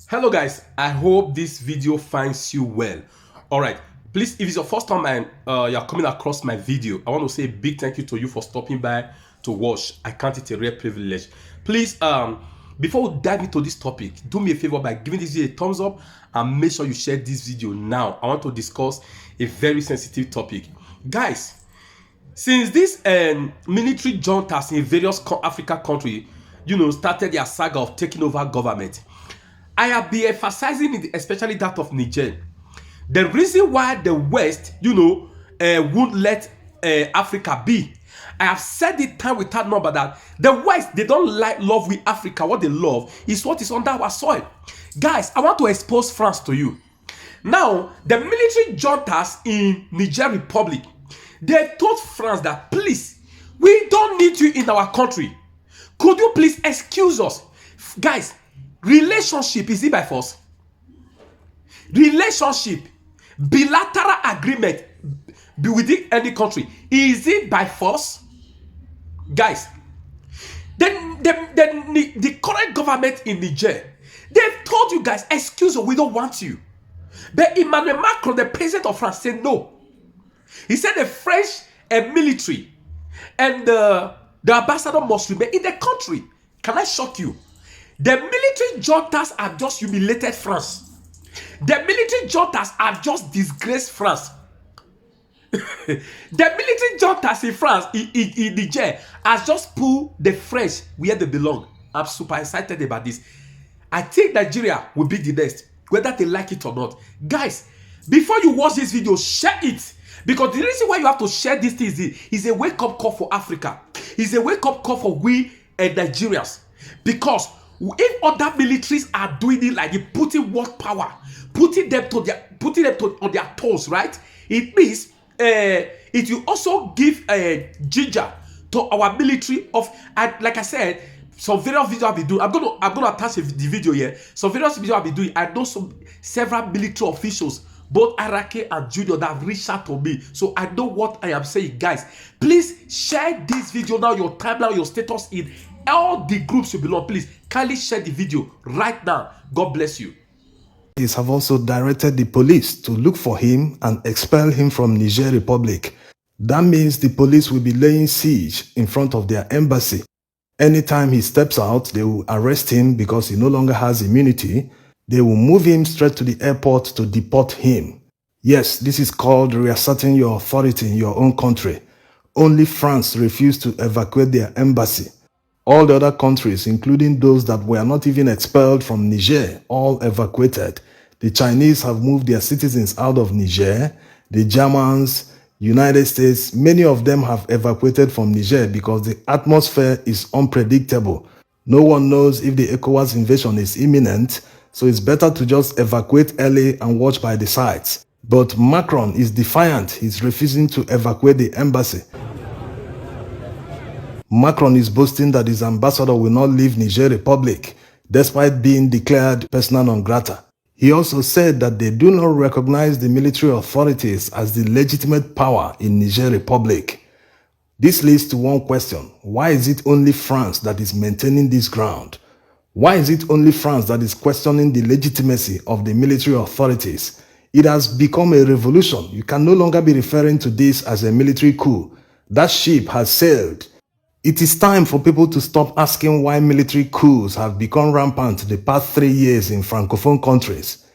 Hello guys, I hope this video finds you well. All right, please, if it's your first time and you're coming across my video, I want to say a big thank you to you for stopping by to watch. I count it a rare privilege. Please, before we dive into this topic, do me a favor by giving this video a thumbs up and make sure you share this video now. I want to discuss a very sensitive topic. Guys, since this military juntas in various African countries, started their saga of taking over government, I have been emphasizing it, especially that of Niger. The reason why the West, won't let Africa be. I have said it time without number that the West, they don't love with Africa. What they love is what is under our soil. Guys, I want to expose France to you. Now, the military juntas in Niger Republic, they told France that, please, we don't need you in our country. Could you please excuse us? Guys, relationship, is it by force? Relationship, bilateral agreement within any country, is it by force? Guys, the current government in Niger, they've told you guys, excuse us, we don't want you. But Emmanuel Macron, the president of France, said no. He said the French military and the ambassador must remain in the country. Can I shock you? The military juntas have just humiliated France. The military juntas have just disgraced France. The military juntas in France, in Niger, has just pulled the French where they belong. I'm super excited about this. I think Nigeria will be the next, whether they like it or not. Guys, before you watch this video, share it. Because the reason why you have to share this thing is a wake-up call for Africa. It's a wake-up call for we and Nigerians. Because if other militaries are doing it like it, putting world power, putting them on their toes, right? It means it will also give ginger to our military of, and like I said, some various videos I'll be doing. I'm gonna attach the video here. Some various videos I'll be doing. I know several military officials, both Iraqi and junior, that have reached out to me, so I know what I am saying. Guys, please share this video now, your timeline, your status in all the groups you belong. Please kindly share the video right now. God bless you. Have also directed the police to look for him and expel him from Niger Republic. That means the police will be laying siege in front of their embassy. Anytime he steps out, they will arrest him because he no longer has immunity. They will move him straight to the airport to deport him. Yes, this is called reasserting your authority in your own country. Only France refused to evacuate their embassy. All the other countries, including those that were not even expelled from Niger, all evacuated. The Chinese have moved their citizens out of Niger. The Germans, United States, many of them have evacuated from Niger because the atmosphere is unpredictable. No one knows if the ECOWAS invasion is imminent, so it's better to just evacuate early and watch by the sides. But Macron is defiant. He's refusing to evacuate the embassy. Macron is boasting that his ambassador will not leave Niger Republic, despite being declared persona non grata. He also said that they do not recognize the military authorities as the legitimate power in Niger Republic. This leads to one question: why is it only France that is maintaining this ground? Why is it only France that is questioning the legitimacy of the military authorities? It has become a revolution. You can no longer be referring to this as a military coup. That ship has sailed. It is time for people to stop asking why military coups have become rampant the past 3 years in Francophone countries.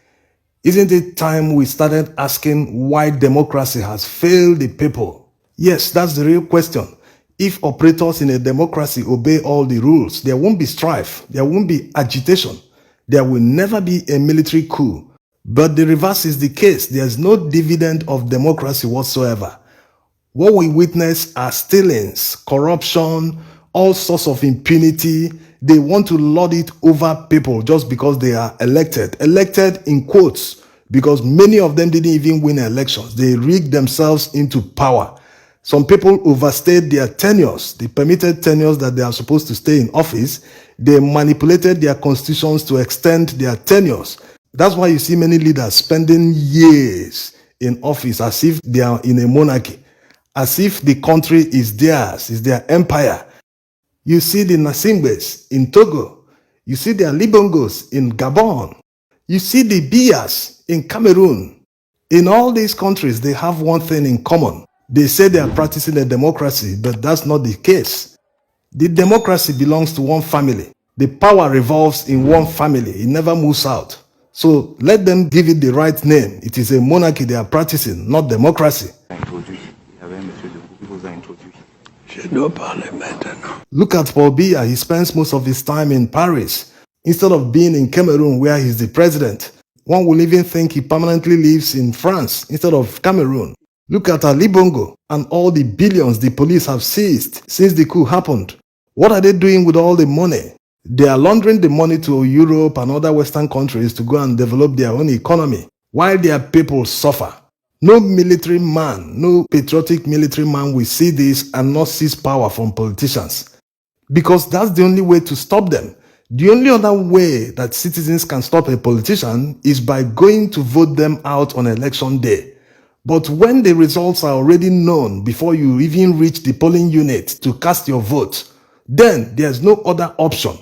Isn't it time we started asking why democracy has failed the people? Yes, that's the real question. If operators in a democracy obey all the rules, there won't be strife, there won't be agitation, there will never be a military coup. But the reverse is the case. There's no dividend of democracy whatsoever. What we witness are stealings, corruption, all sorts of impunity. They want to lord it over people just because they are elected. Elected in quotes, because many of them didn't even win elections. They rigged themselves into power. Some people overstayed their tenures, the permitted tenures that they are supposed to stay in office. They manipulated their constitutions to extend their tenures. That's why you see many leaders spending years in office as if they are in a monarchy, as if the country is theirs, is their empire. You see the Nasimbes in Togo. You see the Libongos in Gabon. You see the Bias in Cameroon. In all these countries, they have one thing in common. They say they are practicing a democracy, but that's not the case. The democracy belongs to one family. The power revolves in one family. It never moves out. So let them give it the right name. It is a monarchy they are practicing, not democracy. Look at Paul Biya. He spends most of his time in Paris instead of being in Cameroon where he's the president. One will even think he permanently lives in France instead of Cameroon. Look at Ali Bongo and all the billions the police have seized since the coup happened. What are they doing with all the money? They are laundering the money to Europe and other Western countries to go and develop their own economy while their people suffer. No military man, no patriotic military man will see this and not seize power from politicians. Because that's the only way to stop them. The only other way that citizens can stop a politician is by going to vote them out on election day. But when the results are already known before you even reach the polling unit to cast your vote, then there's no other option.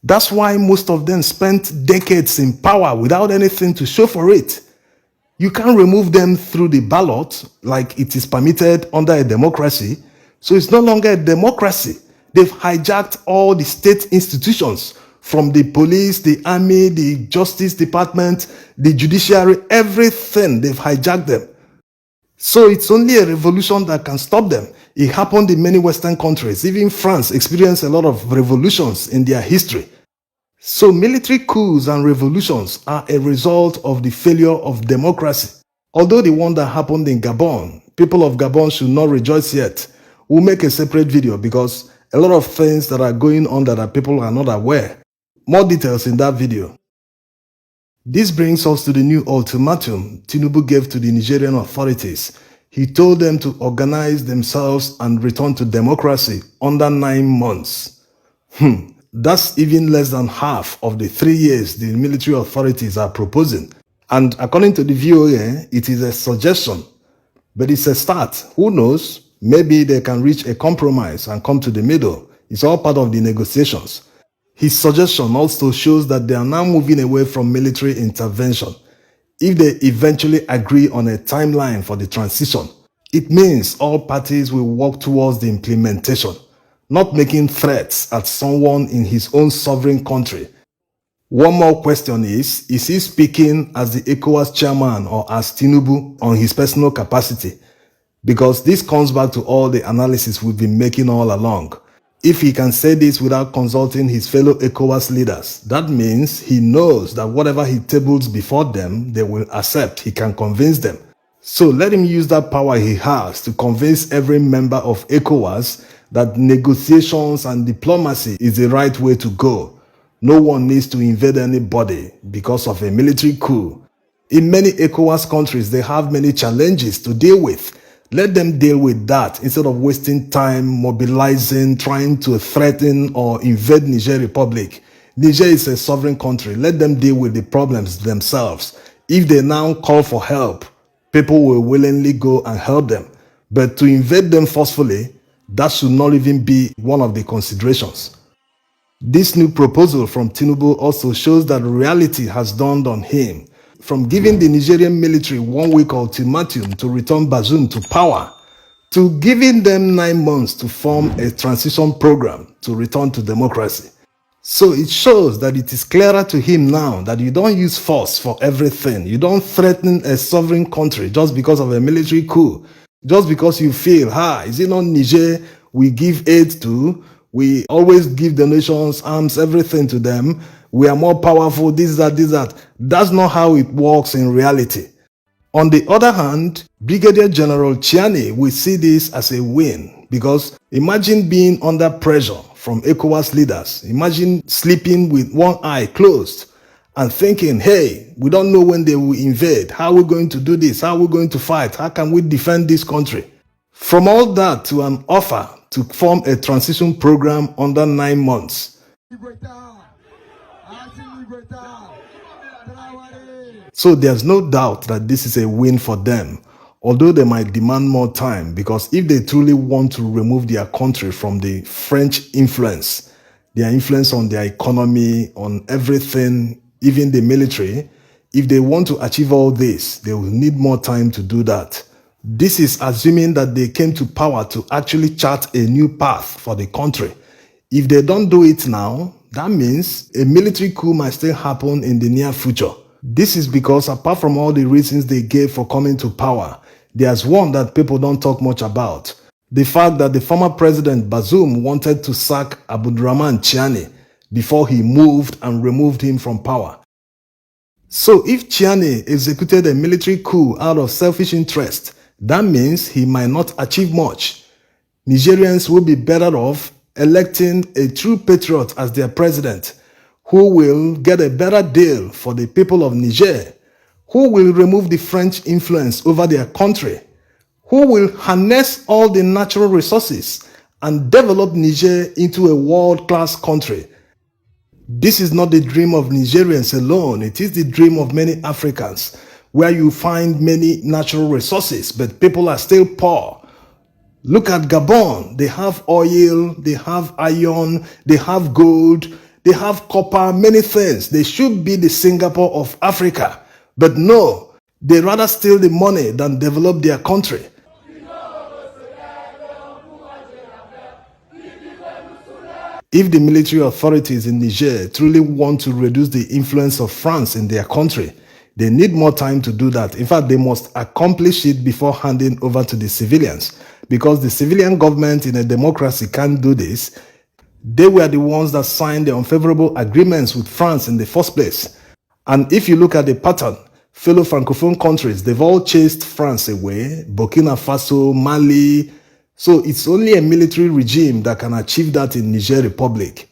That's why most of them spent decades in power without anything to show for it. You can't remove them through the ballot like it is permitted under a democracy. So it's no longer a democracy. They've hijacked all the state institutions, from the police, the army, the justice department, the judiciary, everything. They've hijacked them. So it's only a revolution that can stop them. It happened in many Western countries. Even France experienced a lot of revolutions in their history. So military coups and revolutions are a result of the failure of democracy. Although the one that happened in Gabon, people of Gabon should not rejoice yet. We'll make a separate video because a lot of things that are going on that people are not aware. More details in that video. This brings us to the new ultimatum Tinubu gave to the Nigerian authorities. He told them to organize themselves and return to democracy under 9 months. That's even less than half of the 3 years the military authorities are proposing. And according to the VOA, it is a suggestion, but it's a start. Who knows? Maybe they can reach a compromise and come to the middle. It's all part of the negotiations. His suggestion also shows that they are now moving away from military intervention. If they eventually agree on a timeline for the transition, it means all parties will work towards the implementation, not making threats at someone in his own sovereign country. One more question is he speaking as the ECOWAS chairman or as Tinubu on his personal capacity? Because this comes back to all the analysis we've been making all along. If he can say this without consulting his fellow ECOWAS leaders, that means he knows that whatever he tables before them, they will accept. He can convince them. So let him use that power he has to convince every member of ECOWAS that negotiations and diplomacy is the right way to go. No one needs to invade anybody because of a military coup. In many ECOWAS countries, they have many challenges to deal with. Let them deal with that instead of wasting time mobilizing, trying to threaten or invade Niger Republic. Niger is a sovereign country. Let them deal with the problems themselves. If they now call for help, people will willingly go and help them. But to invade them forcefully, that should not even be one of the considerations. This new proposal from Tinubu also shows that reality has dawned on him. From giving the Nigerian military 1 week ultimatum to return Bazoum to power, to giving them 9 months to form a transition program to return to democracy. So it shows that it is clearer to him now that you don't use force for everything. You don't threaten a sovereign country just because of a military coup. Just because you feel, is it not Niger we give aid to? We always give donations, arms, everything to them. We are more powerful, this, that. That's not how it works in reality. On the other hand, Brigadier General Chiani will see this as a win because imagine being under pressure from ECOWAS leaders. Imagine sleeping with one eye closed and thinking, hey, we don't know when they will invade. How are we going to do this? How are we going to fight? How can we defend this country? From all that to an offer to form a transition program under 9 months. So there's no doubt that this is a win for them, although they might demand more time, because if they truly want to remove their country from the French influence, their influence on their economy, on everything, even the military, If they want to achieve all this, they will need more time to do that. This is assuming that they came to power to actually chart a new path for the country. If they don't do it now, that means a military coup might still happen in the near future. This is because apart from all the reasons they gave for coming to power, there's one that people don't talk much about. The fact that the former president Bazoum wanted to sack Abdurrahman Chiani before he moved and removed him from power. So if Chiani executed a military coup out of selfish interest, that means he might not achieve much. Nigerians will be better off electing a true patriot as their president, who will get a better deal for the people of Niger, who will remove the French influence over their country, who will harness all the natural resources and develop Niger into a world-class country. This is not the dream of Nigerians alone, it is the dream of many Africans, where you find many natural resources, but people are still poor. Look at Gabon. They have oil, they have iron, they have gold, they have copper, many things. They should be the Singapore of Africa. But no, they rather steal the money than develop their country. If the military authorities in Niger truly want to reduce the influence of France in their country, they need more time to do that. In fact, they must accomplish it before handing over to the civilians. Because the civilian government in a democracy can't do this. They were the ones that signed the unfavorable agreements with France in the first place. And if you look at the pattern, fellow Francophone countries, they've all chased France away, Burkina Faso, Mali. So it's only a military regime that can achieve that in Niger Republic.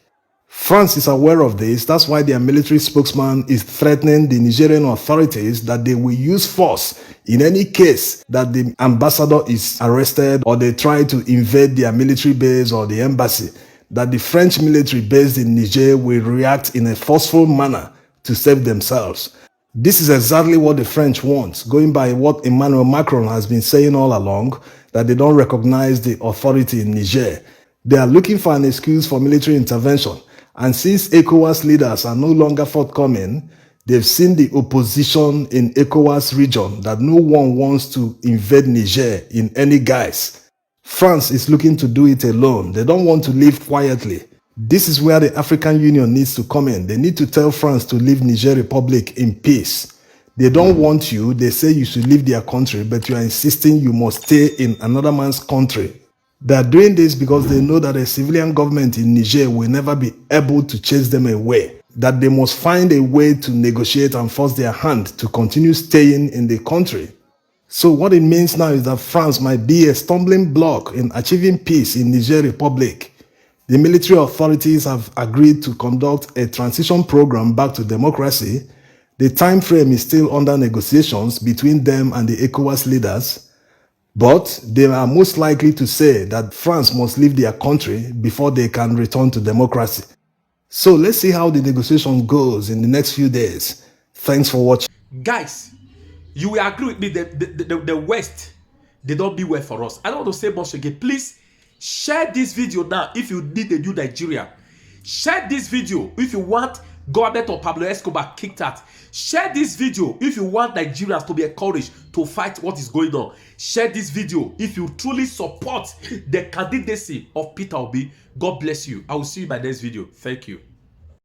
France is aware of this. That's why their military spokesman is threatening the Nigerian authorities that they will use force in any case that the ambassador is arrested or they try to invade their military base or the embassy, that the French military based in Niger will react in a forceful manner to save themselves. This is exactly what the French want, going by what Emmanuel Macron has been saying all along, that they don't recognize the authority in Niger. They are looking for an excuse for military intervention. And since ECOWAS leaders are no longer forthcoming, they've seen the opposition in ECOWAS region that no one wants to invade Niger in any guise. France is looking to do it alone. They don't want to live quietly. This is where the African Union needs to come in. They need to tell France to leave Niger Republic in peace. They don't want you. They say you should leave their country, but you are insisting you must stay in another man's country. They are doing this because they know that a civilian government in Niger will never be able to chase them away, that they must find a way to negotiate and force their hand to continue staying in the country. So what it means now is that France might be a stumbling block in achieving peace in Niger Republic. The military authorities have agreed to conduct a transition program back to democracy. The time frame is still under negotiations between them and the ECOWAS leaders. But they are most likely to say that France must leave their country before they can return to democracy. So let's see how the negotiation goes in the next few days. Thanks for watching. Guys, you will agree with me that the West, they don't be well for us. I don't want to say much again. Please share this video now if you need a new Nigeria. Share this video if you want government of Pablo Escobar kicked out. Share this video if you want Nigerians to be encouraged to fight what is going on. Share this video if you truly support the candidacy of Peter Obi. God bless you. I will see you in my next video. Thank you.